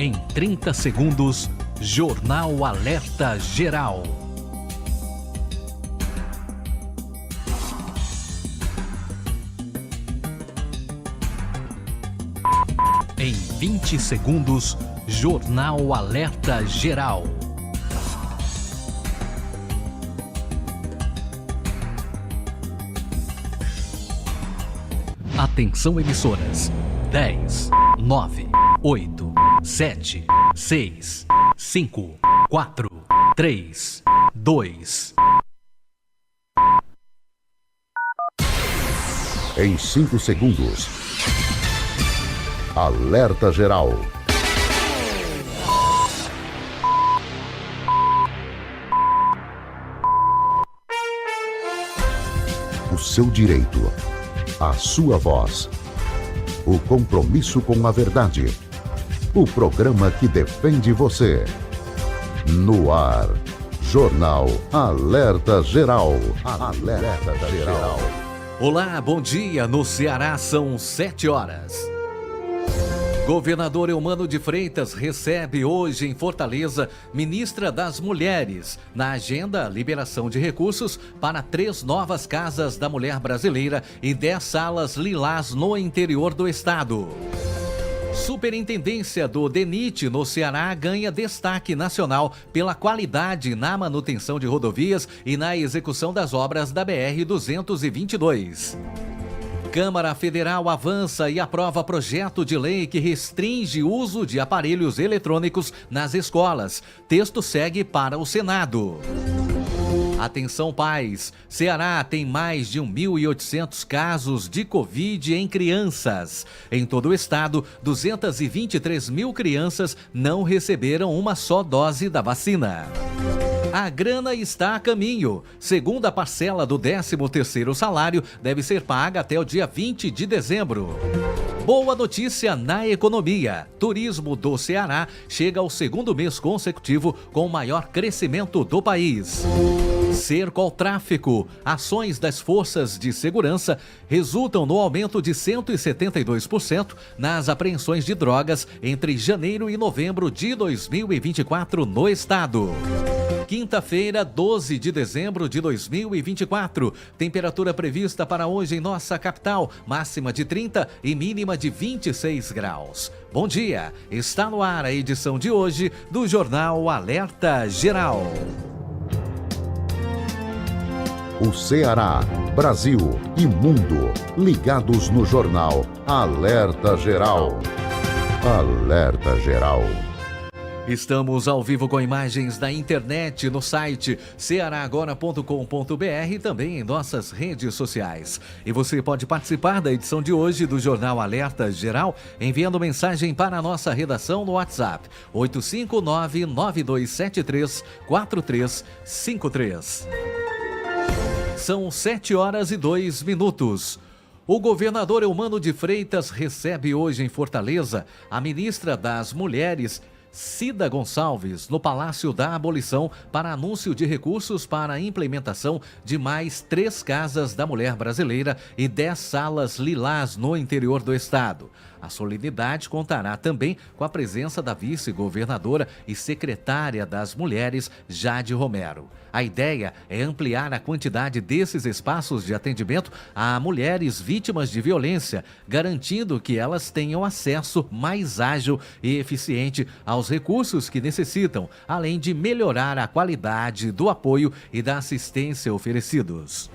Em 30 segundos, Jornal Alerta Geral. Em 20 segundos, Jornal Alerta Geral. Atenção, emissoras. 10, 9, 8, 7, 6, 5, 4, 3, 2. Em 5 segundos. Alerta Geral. O seu direito, a sua voz, o compromisso com a verdade, o programa que defende você. No ar, Jornal Alerta Geral. Alerta Geral. Olá, bom dia. No Ceará são 7 horas. Governador Eumano de Freitas recebe hoje em Fortaleza ministra das Mulheres. Na agenda, liberação de recursos para 3 novas casas da mulher brasileira e 10 salas lilás no interior do estado. Superintendência do DENIT no Ceará ganha destaque nacional pela qualidade na manutenção de rodovias e na execução das obras da BR-222. Câmara Federal avança e aprova projeto de lei que restringe o uso de aparelhos eletrônicos nas escolas. Texto segue para o Senado. Atenção, pais! Ceará tem mais de 1.800 casos de Covid em crianças. Em todo o estado, 223 mil crianças não receberam uma só dose da vacina. A grana está a caminho. Segunda parcela do 13º salário deve ser paga até o dia 20 de dezembro. Boa notícia na economia. Turismo do Ceará chega ao 2º mês consecutivo com o maior crescimento do país. Cerco ao tráfico. Ações das forças de segurança resultam no aumento de 172% nas apreensões de drogas entre janeiro e novembro de 2024 no estado. Quinta-feira, 12 de dezembro de 2024. Temperatura prevista para hoje em nossa capital, máxima de 30 e mínima de 26 graus. Bom dia, está no ar a edição de hoje do Jornal Alerta Geral. O Ceará, Brasil e mundo ligados no Jornal Alerta Geral. Alerta Geral. Estamos ao vivo com imagens da internet no site cearagora.com.br e também em nossas redes sociais. E você pode participar da edição de hoje do Jornal Alerta Geral enviando mensagem para a nossa redação no WhatsApp 859-9273-4353. São 7 horas e 2 minutos. O governador Eumano de Freitas recebe hoje em Fortaleza a ministra das Mulheres, Cida Gonçalves, no Palácio da Abolição para anúncio de recursos para a implementação de mais 3 casas da mulher brasileira e 10 salas lilás no interior do estado. A solenidade contará também com a presença da vice-governadora e secretária das Mulheres, Jade Romero. A ideia é ampliar a quantidade desses espaços de atendimento a mulheres vítimas de violência, garantindo que elas tenham acesso mais ágil e eficiente aos recursos que necessitam, além de melhorar a qualidade do apoio e da assistência oferecidos.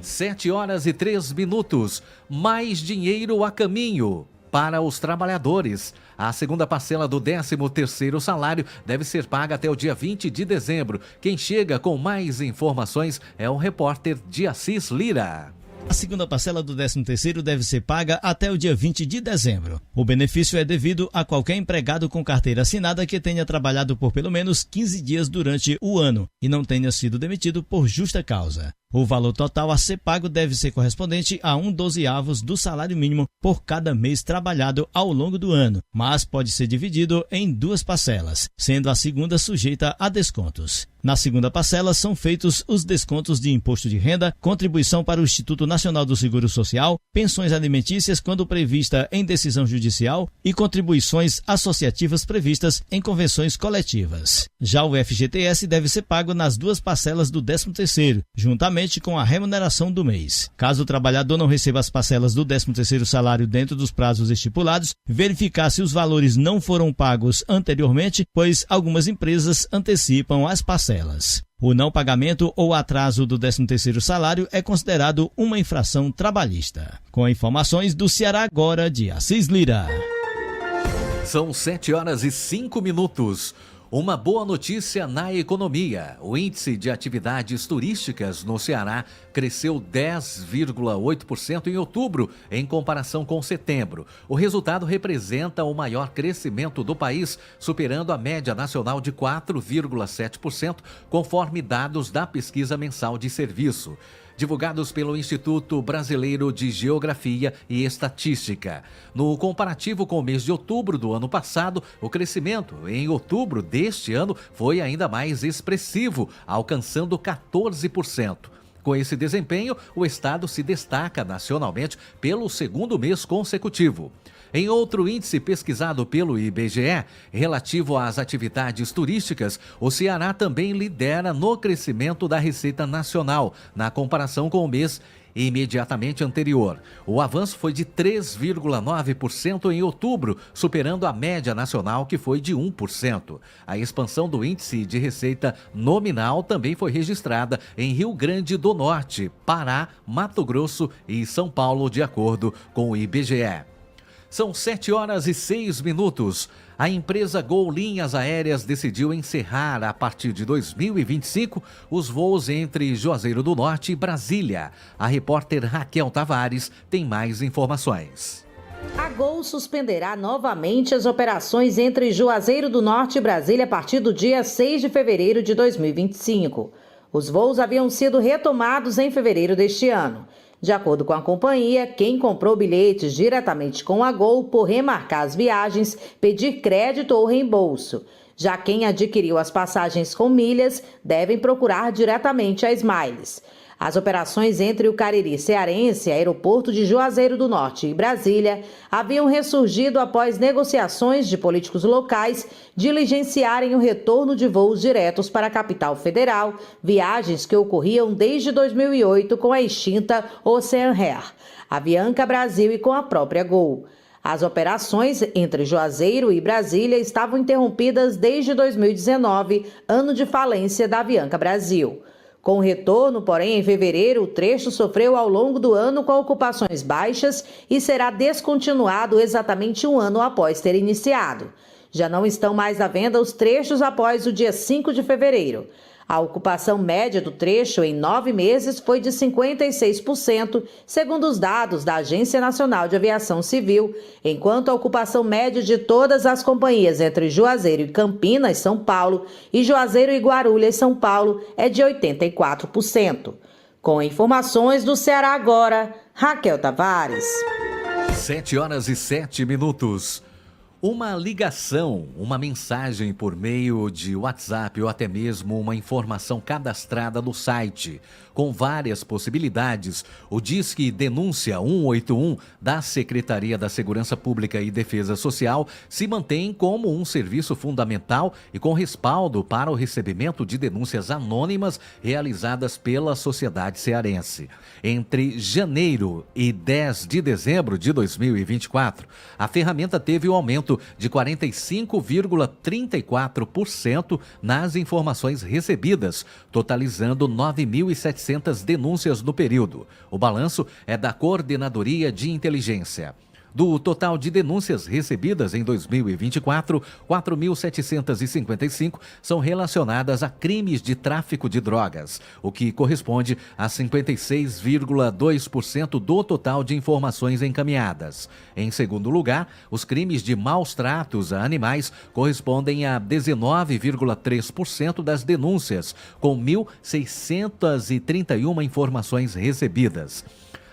7 horas e 3 minutos. Mais dinheiro a caminho para os trabalhadores. A segunda parcela do 13º salário deve ser paga até o dia 20 de dezembro. Quem chega com mais informações é o repórter de Assis Lira. A segunda parcela do 13º deve ser paga até o dia 20 de dezembro. O benefício é devido a qualquer empregado com carteira assinada que tenha trabalhado por pelo menos 15 dias durante o ano e não tenha sido demitido por justa causa. O valor total a ser pago deve ser correspondente a 1/12 do salário mínimo por cada mês trabalhado ao longo do ano, mas pode ser dividido em 2 parcelas, sendo a segunda sujeita a descontos. Na segunda parcela são feitos os descontos de imposto de renda, contribuição para o Instituto Nacional do Seguro Social, pensões alimentícias quando prevista em decisão judicial e contribuições associativas previstas em convenções coletivas. Já o FGTS deve ser pago nas 2 parcelas do 13º, juntamente com a remuneração do mês. Caso o trabalhador não receba as parcelas do 13º salário dentro dos prazos estipulados, verificar se os valores não foram pagos anteriormente, pois algumas empresas antecipam as parcelas. O não pagamento ou atraso do 13º salário é considerado uma infração trabalhista. Com informações do Ceará Agora, de Assis Lira. São 7h05. Uma boa notícia na economia. O índice de atividades turísticas no Ceará cresceu 10,8% em outubro, em comparação com setembro. O resultado representa o maior crescimento do país, superando a média nacional de 4,7%, conforme dados da pesquisa mensal de serviço, divulgados pelo Instituto Brasileiro de Geografia e Estatística. No comparativo com o mês de outubro do ano passado, o crescimento em outubro deste ano foi ainda mais expressivo, alcançando 14%. Com esse desempenho, o estado se destaca nacionalmente pelo segundo mês consecutivo. Em outro índice pesquisado pelo IBGE, relativo às atividades turísticas, o Ceará também lidera no crescimento da Receita Nacional, na comparação com o mês imediatamente anterior. O avanço foi de 3,9% em outubro, superando a média nacional, que foi de 1%. A expansão do índice de receita nominal também foi registrada em Rio Grande do Norte, Pará, Mato Grosso e São Paulo, de acordo com o IBGE. São 7h06. A empresa Gol Linhas Aéreas decidiu encerrar, a partir de 2025, os voos entre Juazeiro do Norte e Brasília. A repórter Raquel Tavares tem mais informações. A Gol suspenderá novamente as operações entre Juazeiro do Norte e Brasília a partir do dia 6 de fevereiro de 2025. Os voos haviam sido retomados em fevereiro deste ano. De acordo com a companhia, quem comprou bilhetes diretamente com a Gol por remarcar as viagens, pedir crédito ou reembolso. Já quem adquiriu as passagens com milhas devem procurar diretamente a Smiles. As operações entre o Cariri Cearense, Aeroporto de Juazeiro do Norte e Brasília haviam ressurgido após negociações de políticos locais diligenciarem o retorno de voos diretos para a capital federal, viagens que ocorriam desde 2008 com a extinta Ocean Air, Avianca Brasil e com a própria Gol. As operações entre Juazeiro e Brasília estavam interrompidas desde 2019, ano de falência da Avianca Brasil. Com o retorno, porém, em fevereiro, o trecho sofreu ao longo do ano com ocupações baixas e será descontinuado exatamente um ano após ter iniciado. Já não estão mais à venda os trechos após o dia 5 de fevereiro. A ocupação média do trecho em 9 meses foi de 56%, segundo os dados da Agência Nacional de Aviação Civil, enquanto a ocupação média de todas as companhias entre Juazeiro e Campinas, São Paulo, e Juazeiro e Guarulhos, São Paulo, é de 84%. Com informações do Ceará Agora, Raquel Tavares. 7h07. Uma ligação, uma mensagem por meio de WhatsApp ou até mesmo uma informação cadastrada no site, com várias possibilidades. O Disque Denúncia 181 da Secretaria da Segurança Pública e Defesa Social se mantém como um serviço fundamental e com respaldo para o recebimento de denúncias anônimas realizadas pela sociedade cearense. Entre janeiro e 10 de dezembro de 2024, a ferramenta teve um aumento de 45,34% nas informações recebidas, totalizando 9.700 denúncias no período. O balanço é da Coordenadoria de Inteligência. Do total de denúncias recebidas em 2024, 4.755 são relacionadas a crimes de tráfico de drogas, o que corresponde a 56,2% do total de informações encaminhadas. Em segundo lugar, os crimes de maus tratos a animais correspondem a 19,3% das denúncias, com 1.631 informações recebidas.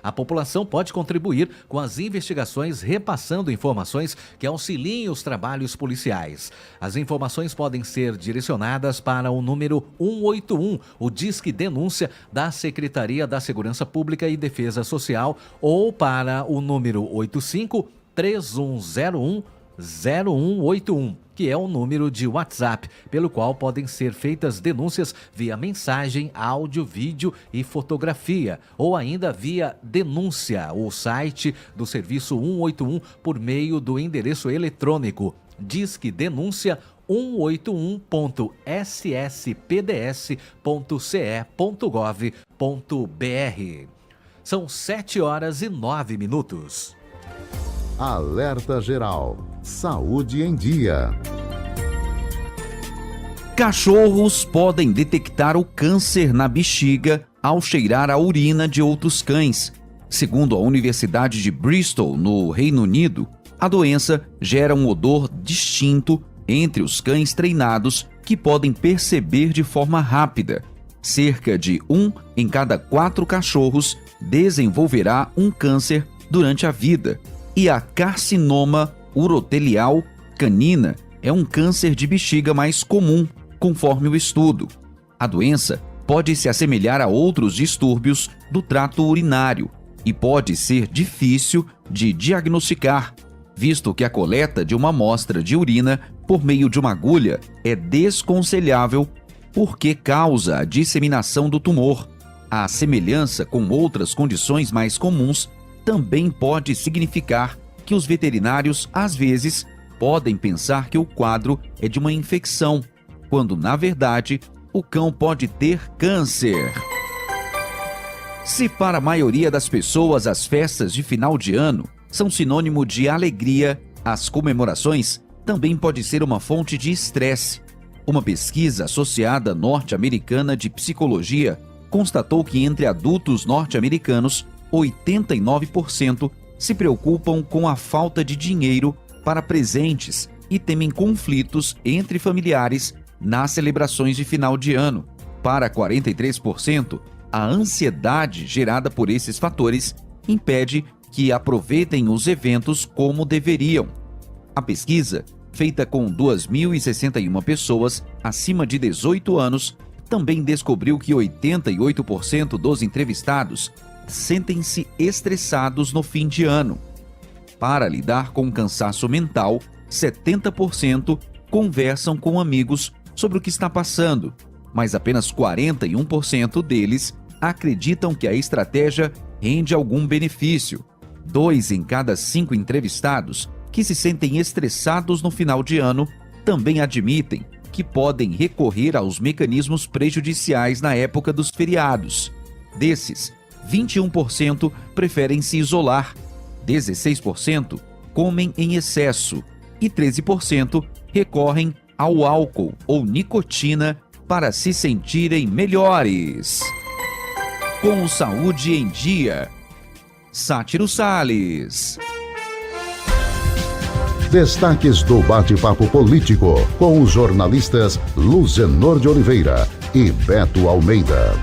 A população pode contribuir com as investigações repassando informações que auxiliem os trabalhos policiais. As informações podem ser direcionadas para o número 181, o Disque Denúncia da Secretaria da Segurança Pública e Defesa Social, ou para o número 85-3101-0181, que é o número de WhatsApp, pelo qual podem ser feitas denúncias via mensagem, áudio, vídeo e fotografia, ou ainda via denúncia, o site do Serviço 181, por meio do endereço eletrônico disquedenúncia 181.sspds.ce.gov.br. São 7h09. Alerta Geral. Saúde em Dia. Cachorros podem detectar o câncer na bexiga ao cheirar a urina de outros cães. Segundo a Universidade de Bristol, no Reino Unido, a doença gera um odor distinto entre os cães treinados que podem perceber de forma rápida. Cerca de 1 em cada 4 cachorros desenvolverá um câncer durante a vida. E a carcinoma urotelial canina é um câncer de bexiga mais comum, conforme o estudo. A doença pode se assemelhar a outros distúrbios do trato urinário e pode ser difícil de diagnosticar, visto que a coleta de uma amostra de urina por meio de uma agulha é desconselhável porque causa a disseminação do tumor. A semelhança com outras condições mais comuns também pode significar que os veterinários, às vezes, podem pensar que o quadro é de uma infecção, quando, na verdade, o cão pode ter câncer. Se para a maioria das pessoas as festas de final de ano são sinônimo de alegria, as comemorações também pode ser uma fonte de estresse. Uma pesquisa associada norte-americana de psicologia constatou que entre adultos norte-americanos, 89% se preocupam com a falta de dinheiro para presentes e temem conflitos entre familiares nas celebrações de final de ano. Para 43%, a ansiedade gerada por esses fatores impede que aproveitem os eventos como deveriam. A pesquisa, feita com 2.061 pessoas acima de 18 anos, também descobriu que 88% dos entrevistados sentem-se estressados no fim de ano. Para lidar com o cansaço mental, 70% conversam com amigos sobre o que está passando, mas apenas 41% deles acreditam que a estratégia rende algum benefício. 2 em cada 5 entrevistados que se sentem estressados no final de ano também admitem que podem recorrer aos mecanismos prejudiciais na época dos feriados. Desses, 21% preferem se isolar, 16% comem em excesso e 13% recorrem ao álcool ou nicotina para se sentirem melhores. Com Saúde em Dia, Sátiro Salles. Destaques do bate-papo político com os jornalistas Luzenor de Oliveira e Beto Almeida.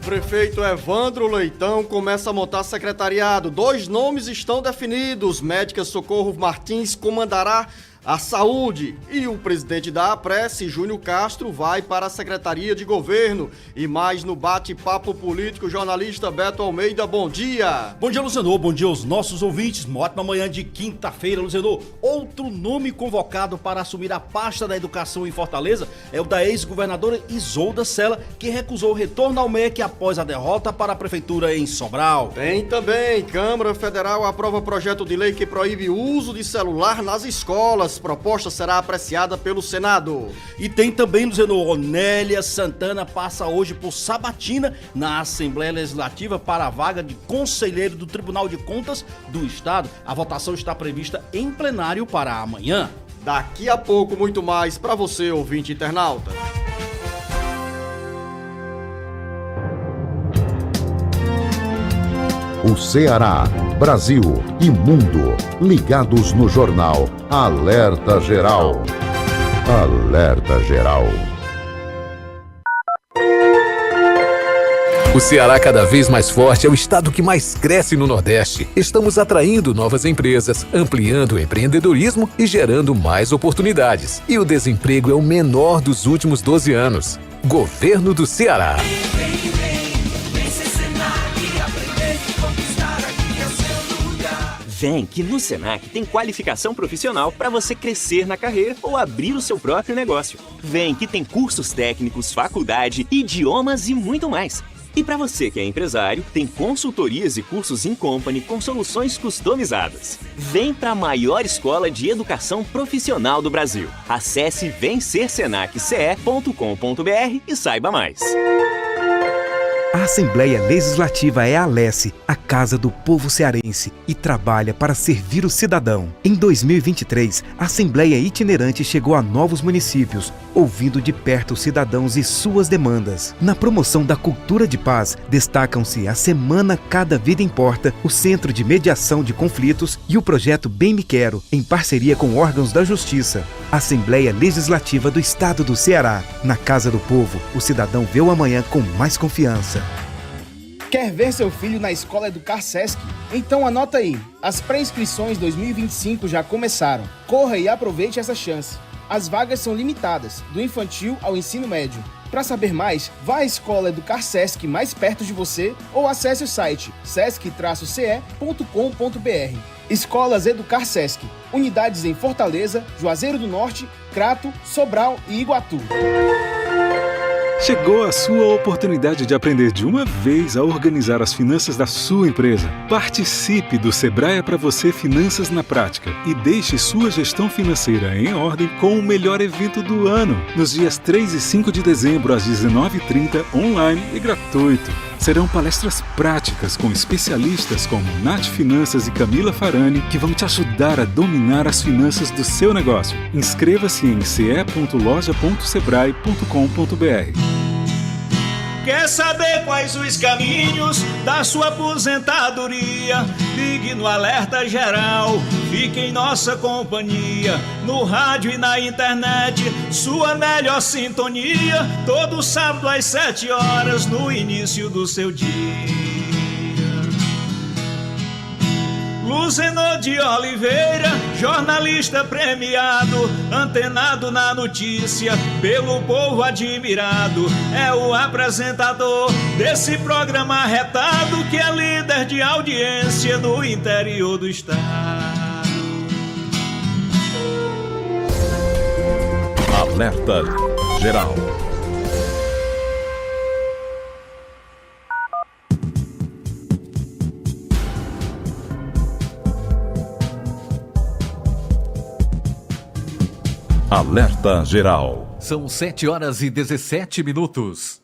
Prefeito Evandro Leitão começa a montar secretariado. 2 nomes estão definidos. Médica Socorro Martins comandará a saúde. E o presidente da APRESS, Júnior Castro, vai para a Secretaria de Governo. E mais no bate-papo político, jornalista Beto Almeida, bom dia. Bom dia, Luzenor. Bom dia aos nossos ouvintes. Uma ótima manhã de quinta-feira, Luzenor. Outro nome convocado para assumir a pasta da educação em Fortaleza é o da ex-governadora Isolda Sela, que recusou o retorno ao MEC após a derrota para a prefeitura em Sobral. Tem também, Câmara Federal aprova projeto de lei que proíbe o uso de celular nas escolas. das propostas será apreciada pelo Senado. E tem também, Luzenor, Onélia Santana passa hoje por sabatina na Assembleia Legislativa para a vaga de conselheiro do Tribunal de Contas do Estado. A votação está prevista em plenário para amanhã. Daqui a pouco, muito mais para você, ouvinte internauta. O Ceará, Brasil e mundo ligados no jornal Alerta Geral. Alerta Geral. O Ceará, cada vez mais forte, é o estado que mais cresce no Nordeste. Estamos atraindo novas empresas, ampliando o empreendedorismo e gerando mais oportunidades. E o desemprego é o menor dos últimos 12 anos. Governo do Ceará. Vem que no Senac tem qualificação profissional para você crescer na carreira ou abrir o seu próprio negócio. Vem que tem cursos técnicos, faculdade, idiomas e muito mais. E para você que é empresário, tem consultorias e cursos in company com soluções customizadas. Vem para a maior escola de educação profissional do Brasil. Acesse vencersenacce.com.br e saiba mais. A Assembleia Legislativa é a Alesse, a casa do povo cearense, e trabalha para servir o cidadão. Em 2023, a Assembleia Itinerante chegou a novos municípios, ouvindo de perto os cidadãos e suas demandas. Na promoção da cultura de paz, destacam-se a Semana Cada Vida Importa, o Centro de Mediação de Conflitos e o projeto Bem Me Quero, em parceria com órgãos da Justiça. Assembleia Legislativa do Estado do Ceará. Na Casa do Povo, o cidadão vê o amanhã com mais confiança. Quer ver seu filho na Escola Educar Sesc? Então anota aí, as pré-inscrições 2025 já começaram. Corra e aproveite essa chance. As vagas são limitadas, do infantil ao ensino médio. Para saber mais, vá à Escola Educar Sesc mais perto de você ou acesse o site sesc-ce.com.br. Escolas Educar Sesc, unidades em Fortaleza, Juazeiro do Norte, Crato, Sobral e Iguatu. Chegou a sua oportunidade de aprender de uma vez a organizar as finanças da sua empresa. Participe do Sebrae para você Finanças na Prática e deixe sua gestão financeira em ordem com o melhor evento do ano, nos dias 3 e 5 de dezembro, às 19h30, online e gratuito. Serão palestras práticas com especialistas como Nath Finanças e Camila Farani, que vão te ajudar a dominar as finanças do seu negócio. Inscreva-se em ce.loja.sebrae.com.br. Quer saber quais os caminhos da sua aposentadoria? Ligue no Alerta Geral, fique em nossa companhia, no rádio e na internet, sua melhor sintonia, todo sábado às 7 horas, no início do seu dia. Luzenor de Oliveira, jornalista premiado, antenado na notícia, pelo povo admirado, é o apresentador desse programa arretado que é líder de audiência no interior do estado. Alerta Geral. Alerta Geral. São 7 horas e 17 minutos.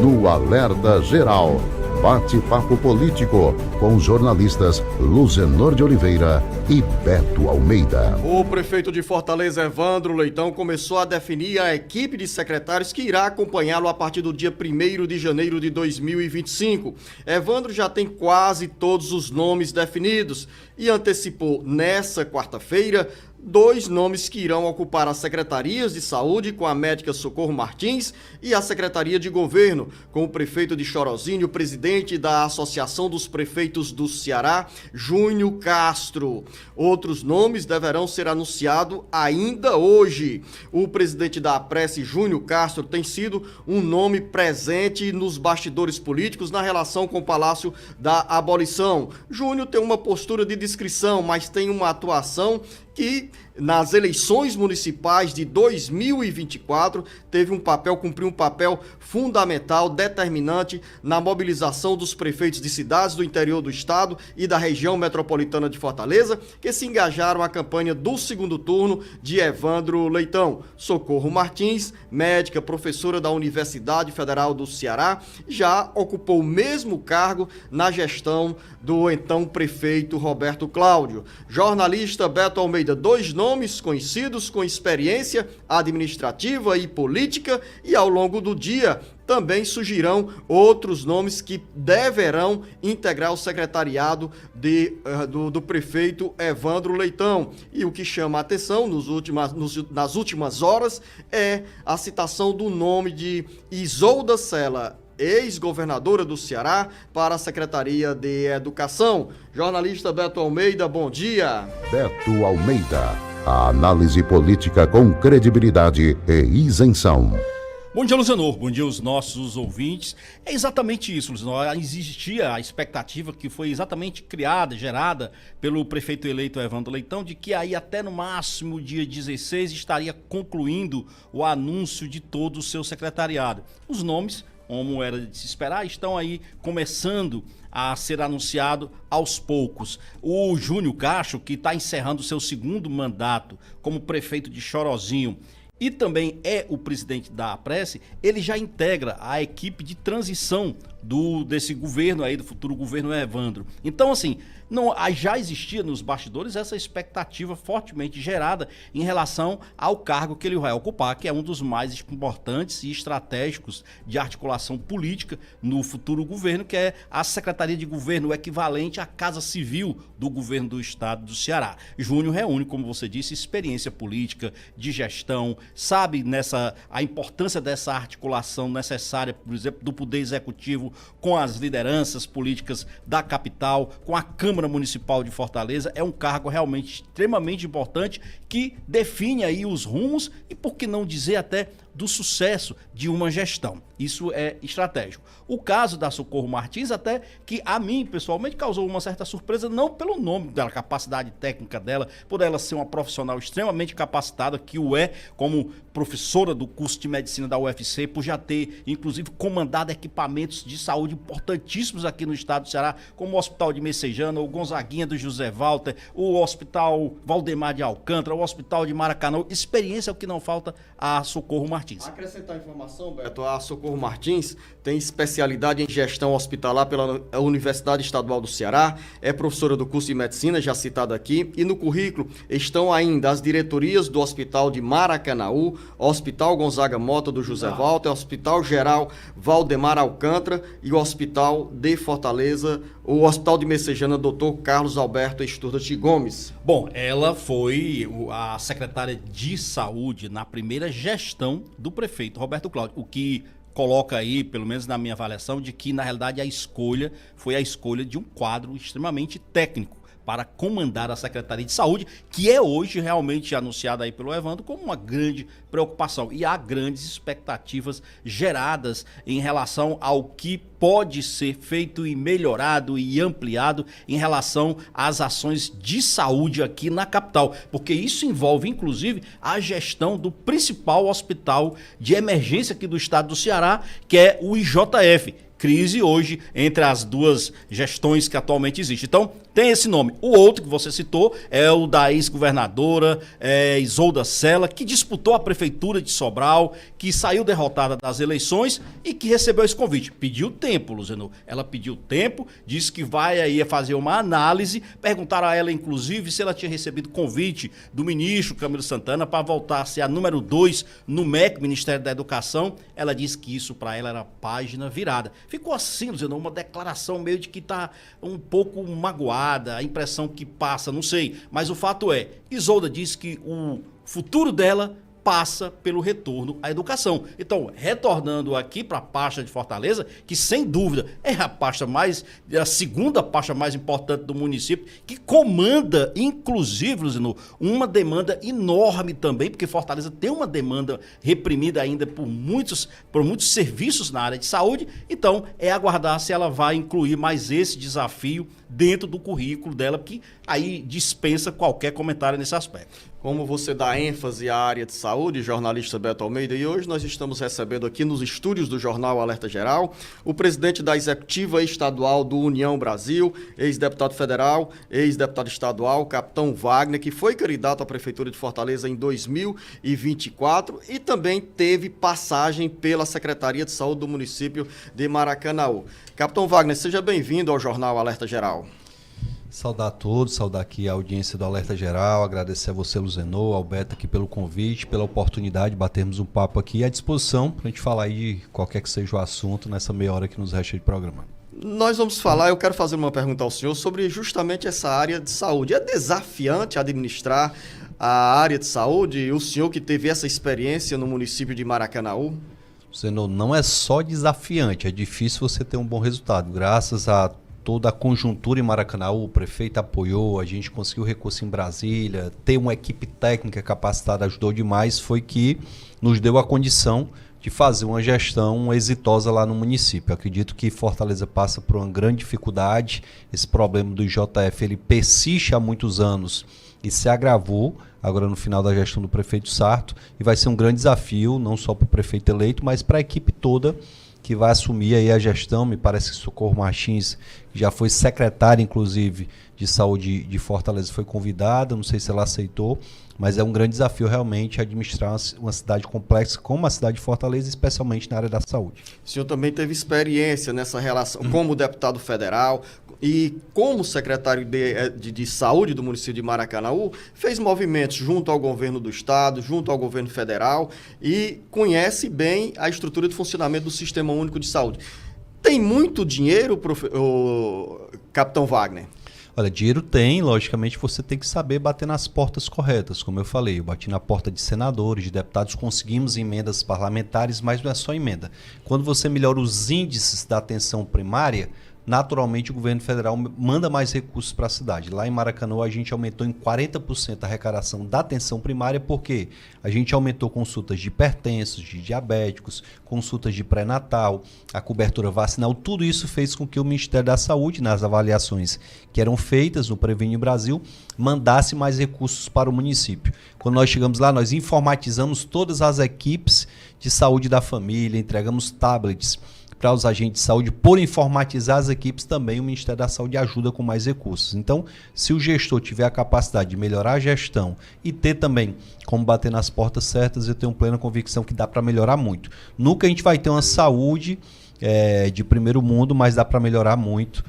No Alerta Geral, bate-papo político com os jornalistas Luzenor de Oliveira e Beto Almeida. O prefeito de Fortaleza, Evandro Leitão, começou a definir a equipe de secretários que irá acompanhá-lo a partir do dia 1º de janeiro de 2025. Evandro já tem quase todos os nomes definidos e antecipou nessa quarta-feira 2 nomes que irão ocupar as secretarias de saúde com a médica Socorro Martins e a secretaria de governo com o prefeito de Chorozinho, o presidente da Associação dos Prefeitos do Ceará, Júnior Castro. Outros nomes deverão ser anunciados ainda hoje. O presidente da Apresse, Júnior Castro, tem sido um nome presente nos bastidores políticos na relação com o Palácio da Abolição. Júnior tem uma postura de discrição, mas tem uma atuação que nas eleições municipais de 2024 cumpriu um papel fundamental, determinante na mobilização dos prefeitos de cidades do interior do estado e da região metropolitana de Fortaleza, que se engajaram à campanha do segundo turno de Evandro Leitão. Socorro Martins, médica, professora da Universidade Federal do Ceará, já ocupou o mesmo cargo na gestão do então prefeito Roberto Cláudio. Jornalista Beto Almeida, 2 nomes conhecidos com experiência administrativa e política, e ao longo do dia também surgirão outros nomes que deverão integrar o secretariado do prefeito Evandro Leitão. E o que chama a atenção nas últimas horas é a citação do nome de Isolda Sela, ex-governadora do Ceará, para a Secretaria de Educação. Jornalista Beto Almeida, bom dia. Beto Almeida, a análise política com credibilidade e isenção. Bom dia, Luciano. Bom dia aos nossos ouvintes. É exatamente isso, Luciano. Existia a expectativa que foi exatamente criada, gerada pelo prefeito eleito Evandro Leitão, de que aí até no máximo dia 16 estaria concluindo o anúncio de todo o seu secretariado. Os nomes, como era de se esperar, estão aí começando a ser anunciado aos poucos. O Júnior Cacho, que está encerrando seu segundo mandato como prefeito de Chorozinho, e também é o presidente da APRESS, ele já integra a equipe de transição desse governo aí, do futuro governo Evandro. Então, assim, já existia nos bastidores essa expectativa fortemente gerada em relação ao cargo que ele vai ocupar, que é um dos mais importantes e estratégicos de articulação política no futuro governo, que é a Secretaria de Governo, o equivalente à Casa Civil do governo do estado do Ceará. Júnior reúne, como você disse, experiência política, de gestão, sabe a importância dessa articulação necessária, por exemplo, do Poder Executivo com as lideranças políticas da capital, com a Câmara Municipal de Fortaleza. É um cargo realmente extremamente importante que define aí os rumos e, por que não dizer, até do sucesso de uma gestão. Isso é estratégico. O caso da Socorro Martins, até que a mim, pessoalmente, causou uma certa surpresa, não pelo nome dela, capacidade técnica dela, por ela ser uma profissional extremamente capacitada, que o é como professora do curso de medicina da UFC, por já ter, inclusive, comandado equipamentos de saúde importantíssimos aqui no estado do Ceará, como o Hospital de Messejana, o Gonzaguinha do José Walter, o Hospital Valdemar de Alcântara, o Hospital de Maracanã. Experiência é o que não falta a Socorro Martins. Acrescentar informação, Beto, a Socorro Martins tem especialidade em gestão hospitalar pela Universidade Estadual do Ceará, é professora do curso de medicina, já citada aqui, e no currículo estão ainda as diretorias do Hospital de Maracanaú, Hospital Gonzaga Mota do José Walter, Hospital Geral Valdemar Alcântara e o Hospital de Fortaleza, o Hospital de Messejana, Dr. Carlos Alberto Esturda de Gomes. Bom, ela foi a secretária de saúde na primeira gestão do prefeito Roberto Cláudio, o que coloca aí, pelo menos na minha avaliação, de que na realidade a escolha foi a escolha de um quadro extremamente técnico para comandar a Secretaria de Saúde, que é hoje realmente anunciada aí pelo Evandro como uma grande preocupação. E há grandes expectativas geradas em relação ao que pode ser feito e melhorado e ampliado em relação às ações de saúde aqui na capital, porque isso envolve, inclusive, a gestão do principal hospital de emergência aqui do estado do Ceará, que é o IJF. Crise hoje entre as duas gestões que atualmente existem. Então, tem esse nome. O outro que você citou é o da ex-governadora Isolda Sela, que disputou a prefeitura de Sobral, que saiu derrotada das eleições e que recebeu esse convite. Pediu tempo, Luciano. Ela pediu tempo, disse que vai aí fazer uma análise. Perguntaram a ela, inclusive, se ela tinha recebido convite do ministro Camilo Santana para voltar a ser a número 2 no MEC, Ministério da Educação. Ela disse que isso para ela era página virada. Ficou assim, Luciano, uma declaração meio de que está um pouco magoada, a impressão que passa, não sei. Mas o fato é, Isolda disse que o futuro dela passa pelo retorno à educação. Então, retornando aqui para a pasta de Fortaleza, que sem dúvida é a segunda pasta mais importante do município, que comanda, inclusive, Luciano, uma demanda enorme também, porque Fortaleza tem uma demanda reprimida ainda por muitos serviços na área de saúde. Então, é aguardar se ela vai incluir mais esse desafio dentro do currículo dela, que aí dispensa qualquer comentário nesse aspecto. Como você dá ênfase à área de saúde, jornalista Beto Almeida, e hoje nós estamos recebendo aqui nos estúdios do Jornal Alerta Geral o presidente da Executiva Estadual do União Brasil, ex-deputado federal, ex-deputado estadual, Capitão Wagner, que foi candidato à Prefeitura de Fortaleza em 2024 e também teve passagem pela Secretaria de Saúde do município de Maracanaú. Capitão Wagner, seja bem-vindo ao Jornal Alerta Geral. Saudar a todos, saudar aqui a audiência do Alerta Geral, agradecer a você, Luzenor, ao Beto aqui pelo convite, pela oportunidade de batermos um papo aqui à disposição para a gente falar aí de qualquer que seja o assunto nessa meia hora que nos resta de programa. Nós vamos falar, eu quero fazer uma pergunta ao senhor sobre justamente essa área de saúde. É desafiante administrar a área de saúde? O senhor que teve essa experiência no município de Maracanaú? Luzenor, não é só desafiante, é difícil você ter um bom resultado. Graças a toda a conjuntura em Maracanaú, o prefeito apoiou, a gente conseguiu recurso em Brasília, ter uma equipe técnica capacitada ajudou demais, foi que nos deu a condição de fazer uma gestão exitosa lá no município. Eu acredito que Fortaleza passa por uma grande dificuldade, esse problema do IJF ele persiste há muitos anos e se agravou agora no final da gestão do prefeito Sarto, e vai ser um grande desafio, não só para o prefeito eleito, mas para a equipe toda que vai assumir aí a gestão. Me parece que Socorro Martins, que já foi secretária, inclusive, de saúde de Fortaleza, foi convidada, não sei se ela aceitou, mas é um grande desafio realmente administrar uma cidade complexa como a cidade de Fortaleza, especialmente na área da saúde. O senhor também teve experiência nessa relação como deputado federal e como secretário de saúde do município de Maracanaú, fez movimentos junto ao governo do estado, junto ao governo federal e conhece bem a estrutura de funcionamento do Sistema Único de Saúde. Tem muito dinheiro, Capitão Wagner? Olha, dinheiro tem, logicamente você tem que saber bater nas portas corretas, como eu falei, eu bati na porta de senadores, de deputados, conseguimos emendas parlamentares, mas não é só emenda. Quando você melhora os índices da atenção primária, naturalmente o governo federal manda mais recursos para a cidade. Lá em Maracanaú a gente aumentou em 40% a arrecadação da atenção primária, porque a gente aumentou consultas de hipertensos, de diabéticos, consultas de pré-natal, a cobertura vacinal, tudo isso fez com que o Ministério da Saúde, nas avaliações que eram feitas no Previne Brasil, mandasse mais recursos para o município. Quando nós chegamos lá, nós informatizamos todas as equipes de saúde da família, entregamos tablets para os agentes de saúde. Por informatizar as equipes também, o Ministério da Saúde ajuda com mais recursos. Então, se o gestor tiver a capacidade de melhorar a gestão e ter também como bater nas portas certas, eu tenho plena convicção que dá para melhorar muito. Nunca a gente vai ter uma saúde de primeiro mundo, mas dá para melhorar muito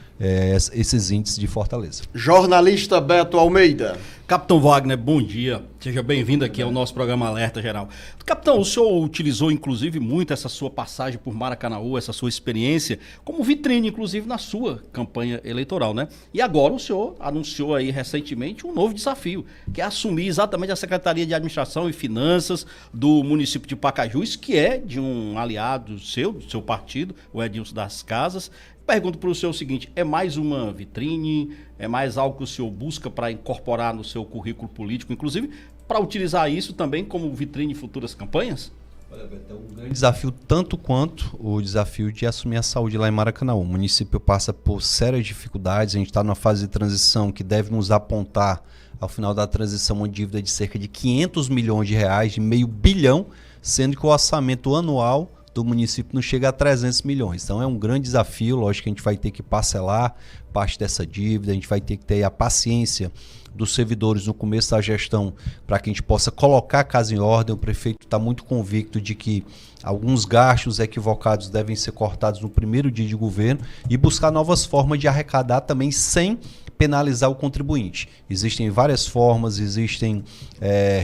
esses índices de Fortaleza. Jornalista Beto Almeida. Capitão Wagner, bom dia. Seja bem-vindo aqui ao nosso programa Alerta Geral. Capitão, o senhor utilizou, inclusive, muito essa sua passagem por Maracanaú, essa sua experiência, como vitrine, inclusive, na sua campanha eleitoral, né? E agora o senhor anunciou aí recentemente um novo desafio, que é assumir exatamente a Secretaria de Administração e Finanças do município de Pacajus, que é de um aliado seu, do seu partido, o Edilson das Casas. Pergunto para o senhor o seguinte, é mais uma vitrine, é mais algo que o senhor busca para incorporar no seu currículo político, inclusive para utilizar isso também como vitrine em futuras campanhas? Olha, Beto, é um grande desafio tanto quanto o desafio de assumir a saúde lá em Maracanaú. O município passa por sérias dificuldades, a gente está numa fase de transição que deve nos apontar ao final da transição uma dívida de cerca de 500 milhões de reais, de meio bilhão, sendo que o orçamento anual do município não chega a 300 milhões. Então é um grande desafio, lógico que a gente vai ter que parcelar parte dessa dívida, a gente vai ter que ter a paciência dos servidores no começo da gestão para que a gente possa colocar a casa em ordem. O prefeito está muito convicto de que alguns gastos equivocados devem ser cortados no primeiro dia de governo e buscar novas formas de arrecadar também sem penalizar o contribuinte. Existem várias formas, existem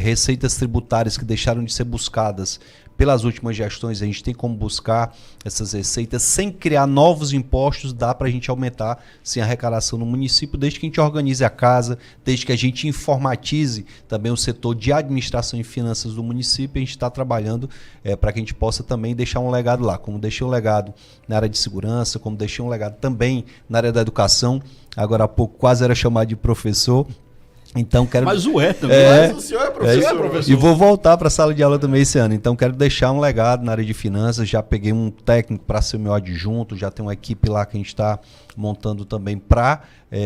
receitas tributárias que deixaram de ser buscadas pelas últimas gestões. A gente tem como buscar essas receitas sem criar novos impostos. Dá para a gente aumentar sim a arrecadação no município, desde que a gente organize a casa, desde que a gente informatize também o setor de administração e finanças do município. A gente está trabalhando para que a gente possa também deixar um legado lá, como deixei um legado na área de segurança, como deixei um legado também na área da educação. Agora há pouco quase era chamado de professor. Então quero... Mas o também. Mas o senhor é professor. E vou voltar para a sala de aula também esse ano. Então, quero deixar um legado na área de finanças. Já peguei um técnico para ser meu adjunto, já tem uma equipe lá que a gente está montando também para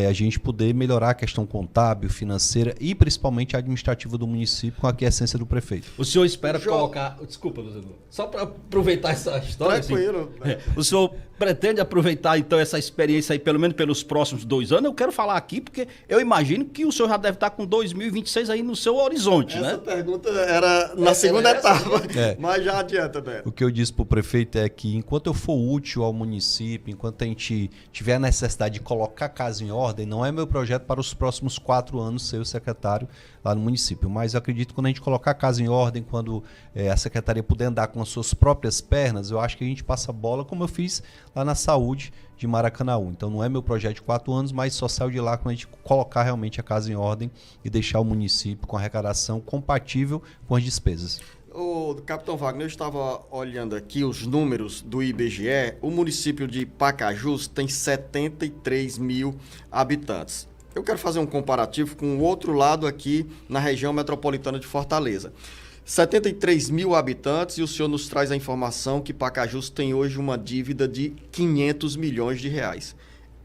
a gente poder melhorar a questão contábil, financeira e principalmente administrativa do município com a aquiescência do prefeito. O senhor espera colocar... Desculpa, Luciano. Só para aproveitar essa história. Tranquilo. Assim, o senhor pretende aproveitar então essa experiência aí, pelo menos pelos próximos 2 anos? Eu quero falar aqui porque eu imagino que o senhor já deve estar com 2026 aí no seu horizonte, né? Essa pergunta era na segunda etapa, mas já adianta, Beto. O que eu disse para o prefeito é que enquanto eu for útil ao município, enquanto a gente tiver a necessidade de colocar a casa em ordem, não é meu projeto para os próximos 4 anos ser o secretário lá no município, mas eu acredito que quando a gente colocar a casa em ordem, quando a secretaria puder andar com as suas próprias pernas, eu acho que a gente passa a bola como eu fiz lá na saúde de Maracanaú. Então não é meu projeto de 4 anos, mas só saiu de lá quando a gente colocar realmente a casa em ordem e deixar o município com arrecadação compatível com as despesas. O Capitão Wagner, eu estava olhando aqui os números do IBGE. O município de Pacajus tem 73 mil habitantes. Eu quero fazer um comparativo com o outro lado aqui na região metropolitana de Fortaleza. 73 mil habitantes e o senhor nos traz a informação que Pacajus tem hoje uma dívida de 500 milhões de reais.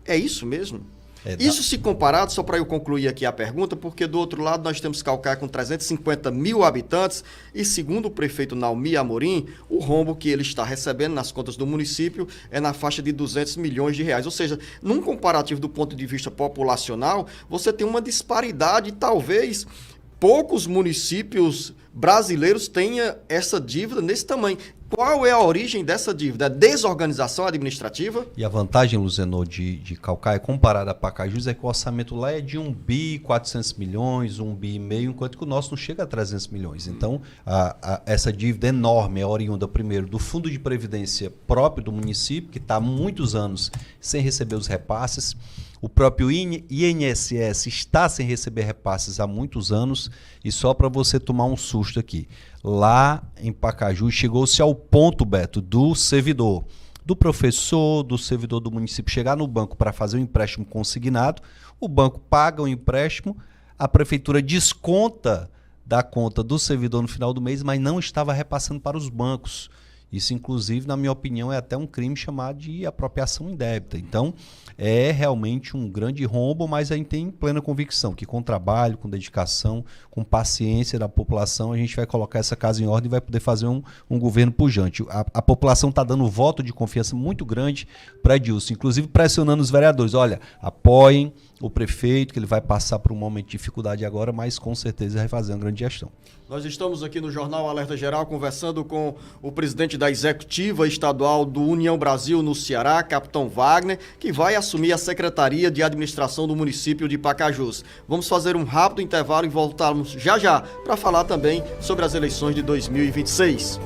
É isso mesmo? Isso se comparado, só para eu concluir aqui a pergunta, porque do outro lado nós temos Calcaia com 350 mil habitantes e, segundo o prefeito Naumi Amorim, o rombo que ele está recebendo nas contas do município é na faixa de 200 milhões de reais. Ou seja, num comparativo do ponto de vista populacional, você tem uma disparidade e talvez poucos municípios brasileiros tenham essa dívida nesse tamanho. Qual é a origem dessa dívida? É desorganização administrativa? E a vantagem, Luzenor, de Calcaia, comparada a Pacajus, é que o orçamento lá é de 1 bi 400 milhões, 1 bi e meio, enquanto que o nosso não chega a 300 milhões. Então, essa dívida enorme é oriunda, primeiro, do Fundo de Previdência próprio do município, que está há muitos anos sem receber os repasses. O próprio INSS está sem receber repasses há muitos anos. E só para você tomar um susto aqui, lá em Pacajus chegou-se ao ponto, Beto, do servidor, do professor, do servidor do município chegar no banco para fazer um empréstimo consignado, o banco paga o empréstimo, a prefeitura desconta da conta do servidor no final do mês, mas não estava repassando para os bancos. Isso, inclusive, na minha opinião, é até um crime chamado de apropriação indébita. Então, é realmente um grande rombo, mas a gente tem plena convicção que com trabalho, com dedicação, com paciência da população, a gente vai colocar essa casa em ordem e vai poder fazer um governo pujante. A população está dando um voto de confiança muito grande para Edilson, inclusive pressionando os vereadores. Olha, apoiem o prefeito, que ele vai passar por um momento de dificuldade agora, mas com certeza vai fazer uma grande gestão. Nós estamos aqui no Jornal Alerta Geral conversando com o presidente da Executiva Estadual do União Brasil no Ceará, Capitão Wagner, que vai assumir a Secretaria de Administração do município de Pacajus. Vamos fazer um rápido intervalo e voltarmos já para falar também sobre as eleições de 2026.